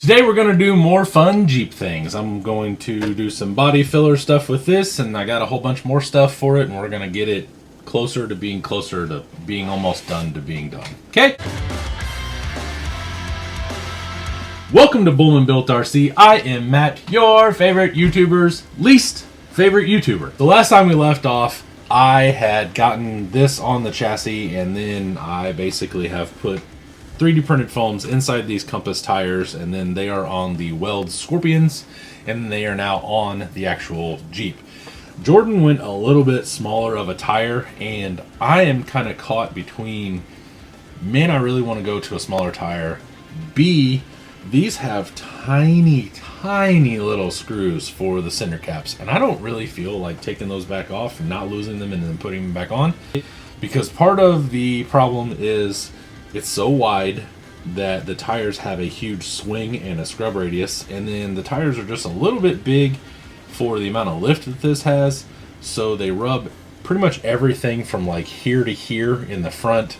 Today we're going to do more fun Jeep things. I'm going to do some body filler stuff with this, and I got a whole bunch more stuff for it, and we're going to get it closer to being almost done to being done. Okay? Welcome to Bullman Built RC. I am Matt, your favorite YouTuber's least favorite YouTuber. The last time we left off, I had gotten this on the chassis, and then I basically have put 3D printed foams inside these Compass tires, and then they are on the Weld Scorpions, and they are now on the actual Jeep. Jordan went a little bit smaller of a tire, and I am kind of caught between, man, I really want to go to a smaller tire. B, these have tiny little screws for the cinder caps, and I don't really feel like taking those back off and not losing them and then putting them back on, because part of the problem is it's so wide that the tires have a huge swing and a scrub radius, and then the tires are just a little bit big for the amount of lift that this has, so they rub pretty much everything from like here to here in the front,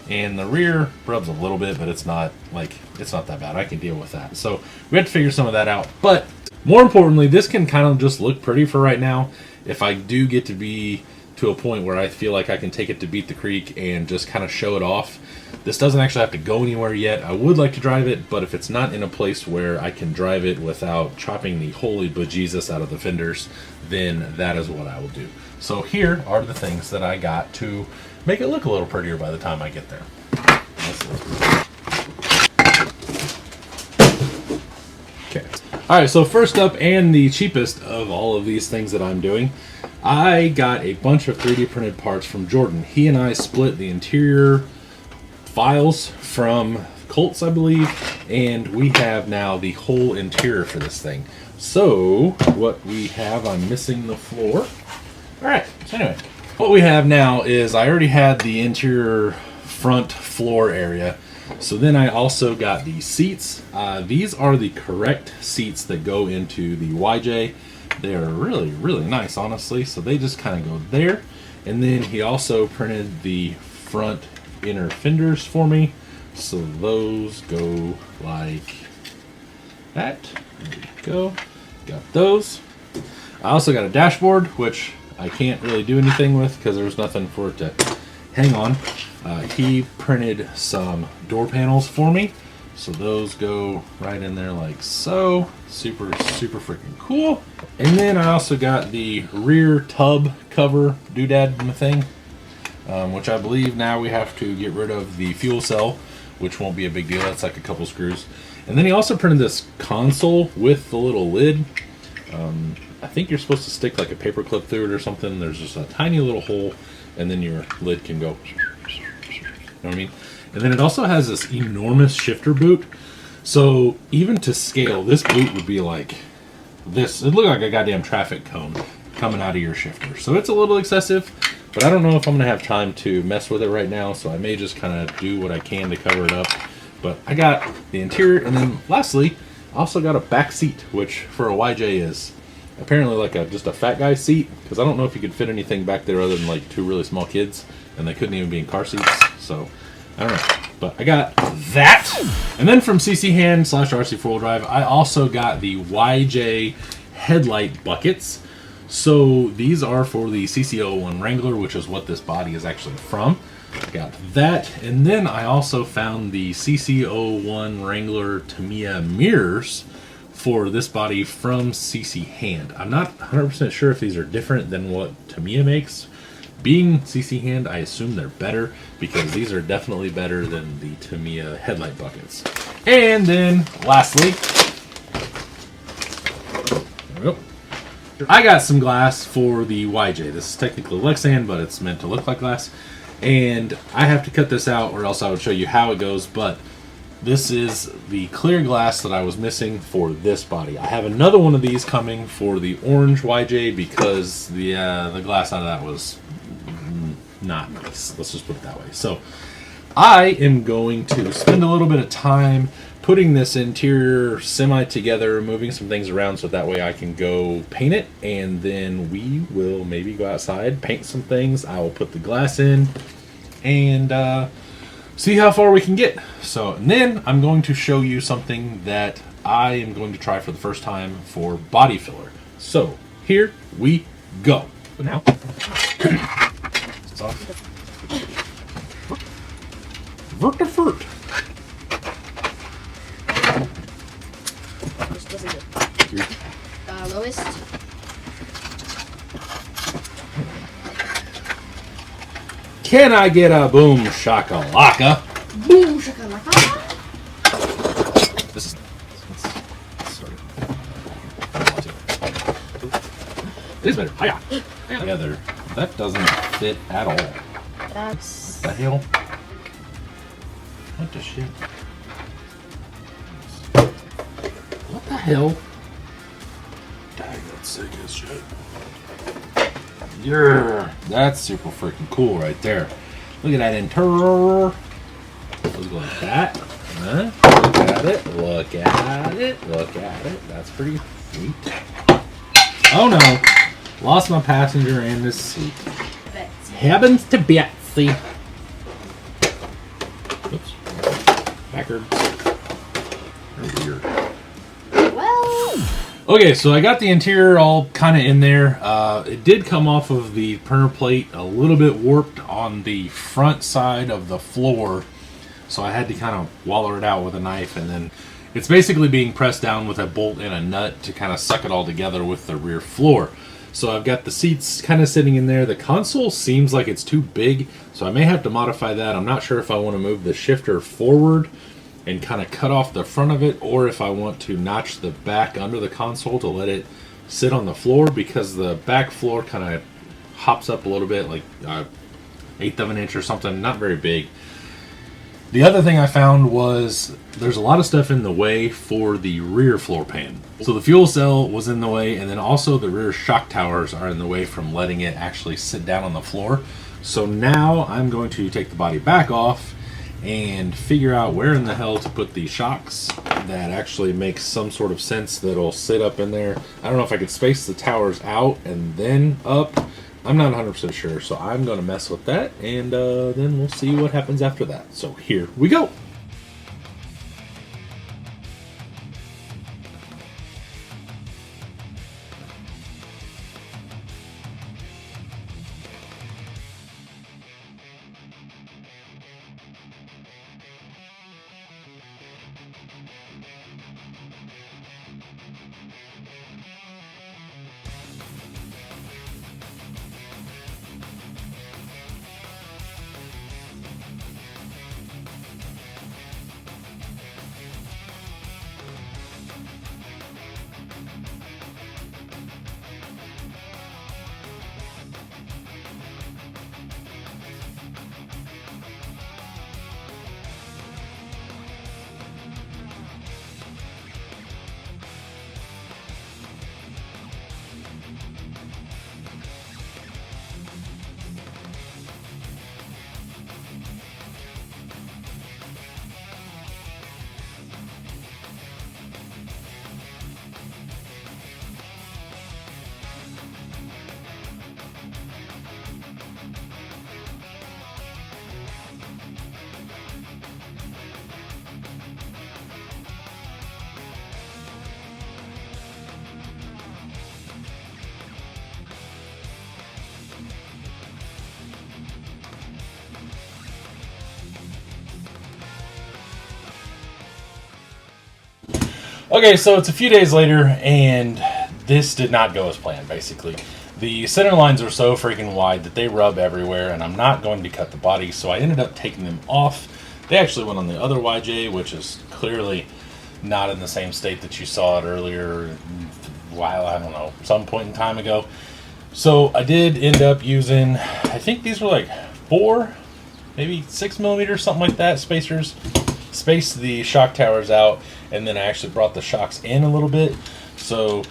and the rear rubs a little bit, but it's not that bad. I can deal with that. So we have to figure some of that out, but more importantly, this can kind of just look pretty for right now. If I do get to be to a point where I feel like I can take it to Beat the Creek and just kind of show it off, this doesn't actually have to go anywhere yet. I would like to drive it, but if it's not in a place where I can drive it without chopping the holy bejesus out of the fenders, then that is what I will do. So here are the things that I got to make it look a little prettier by the time I get there. Okay. Alright, so first up, and the cheapest of all of these things that I'm doing, I got a bunch of 3D printed parts from Jordan. He and I split the interior files from Colts, I believe, and we have now the whole interior for this thing. So what we have, I'm missing the floor. Alright, so anyway, what we have now is I already had the interior front floor area. So then I also got the seats. These are the correct seats that go into the YJ. They are really nice, honestly. So they just kind of go there. And then he also printed the front inner fenders for me. So those go like that. There we go. Got those. I also got a dashboard, which I can't really do anything with because there's nothing for it to hang on. He printed some door panels for me, so those go right in there like so. Super freaking cool. And then I also got the rear tub cover doodad thing, which I believe now we have to get rid of the fuel cell, which won't be a big deal. That's like a couple screws. And then he also printed this console with the little lid. I think you're supposed to stick like a paper clip through it or something. There's just a tiny little hole, and then your lid can go. You know what I mean? And then it also has this enormous shifter boot. So even to scale, this boot would be like this. It looked like a goddamn traffic cone coming out of your shifter. So it's a little excessive, but I don't know if I'm gonna have time to mess with it right now. So I may just kind of do what I can to cover it up. But I got the interior, and then lastly, I also got a back seat, which for a YJ is apparently like just a fat guy seat, because I don't know if you could fit anything back there other than like two really small kids, and they couldn't even be in car seats. So I don't know, but I got that. And then from CC Hand / RC4WD Drive, I also got the YJ headlight buckets. So these are for the CC01 Wrangler, which is what this body is actually from. Got that, and then I also found the CC01 Wrangler Tamiya mirrors for this body from CC Hand. I'm not 100% sure if these are different than what Tamiya makes. Being CC Hand, I assume they're better, because these are definitely better than the Tamiya headlight buckets. And then lastly, there we go, I got some glass for the YJ. This is technically Lexan, but it's meant to look like glass. And I have to cut this out, or else I would show you how it goes, but this is the clear glass that I was missing for this body. I have another one of these coming for the orange YJ, because the glass out of that was not nice. Let's just put it that way. So I am going to spend a little bit of time putting this interior semi together, moving some things around so that way I can go paint it, and then we will maybe go outside, paint some things. I will put the glass in and see how far we can get. So, and then I'm going to show you something that I am going to try for the first time for body filler. So here we go. Now, it's off. Vert to vert. This doesn't do. Lowest. Can I get a boom shakalaka? Boom shakalaka. This is. Let's start it. It is better. Hiya. Together. That doesn't fit at all. That's. What the hell? What the shit? What the hell? Dang, that's sick as shit. Yeah, that's super freaking cool right there. Look at that interior. Let's go like that. Huh? Look at it. Look at it. Look at it. That's pretty sweet. Oh no. Lost my passenger and this seat. Betsy. Happens to Betsy. Oops. Backwards. They're weird. Well. Okay, so I got the interior all kind of in there. It did come off of the printer plate a little bit warped on the front side of the floor. So I had to kind of waller it out with a knife, and then it's basically being pressed down with a bolt and a nut to kind of suck it all together with the rear floor. So I've got the seats kind of sitting in there. The console seems like it's too big, so I may have to modify that. I'm not sure if I want to move the shifter forward and kind of cut off the front of it, or if I want to notch the back under the console to let it sit on the floor, because the back floor kind of hops up a little bit, like 1/8 of an inch or something, not very big. The other thing I found was there's a lot of stuff in the way for the rear floor pan. So the fuel cell was in the way, and then also the rear shock towers are in the way from letting it actually sit down on the floor. So now I'm going to take the body back off and figure out where in the hell to put the shocks that actually makes some sort of sense that'll sit up in there. I don't know if I could space the towers out and then up. I'm not 100% sure, so I'm going to mess with that, and then we'll see what happens after that. So here we go. Okay, so it's a few days later, and this did not go as planned, basically. The center lines are so freaking wide that they rub everywhere, and I'm not going to cut the body, so I ended up taking them off. They actually went on the other YJ, which is clearly not in the same state that you saw it earlier, while, I don't know, some point in time ago. So I did end up using, I think these were like 4, maybe 6 millimeters, something like that, spacers. Spaced the shock towers out, and then I actually brought the shocks in a little bit, so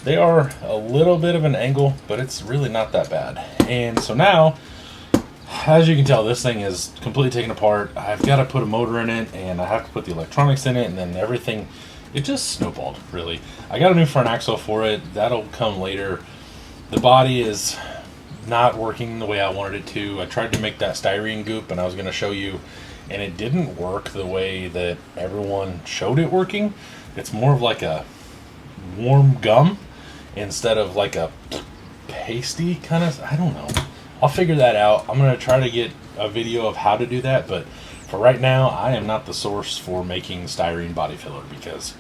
they are a little bit of an angle, but it's really not that bad. And so now, as you can tell, this thing is completely taken apart. I've got to put a motor in it, and I have to put the electronics in it, and then everything, it just snowballed, really. I got a new front axle for it. That'll come later. The body is not working the way I wanted it to. I tried to make that styrene goop, and I was going to show you, and it didn't work the way that everyone showed it working. It's more of like a warm gum instead of like a pasty kind of. I don't know. I'll figure that out. I'm going to try to get a video of how to do that, but for right now, I am not the source for making styrene body filler because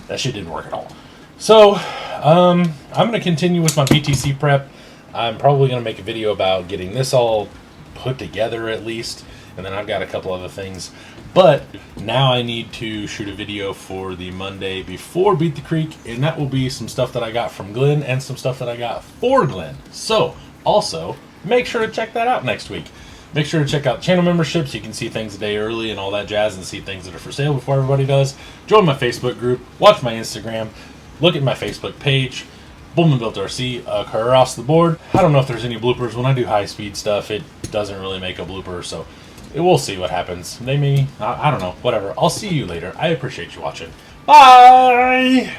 that shit didn't work at all. So, I'm going to continue with my PTC prep. I'm probably going to make a video about getting this all put together at least, and then I've got a couple other things. But now I need to shoot a video for the Monday before Beat the Creek, and that will be some stuff that I got from Glenn and some stuff that I got for Glenn. So, also, make sure to check that out next week. Make sure to check out channel memberships. You can see things a day early and all that jazz and see things that are for sale before everybody does. Join my Facebook group. Watch my Instagram. Look at my Facebook page. Bullman Built RC across the board. I don't know if there's any bloopers. When I do high-speed stuff, it doesn't really make a blooper, so we'll see what happens. They may, I don't know, whatever. I'll see you later. I appreciate you watching. Bye!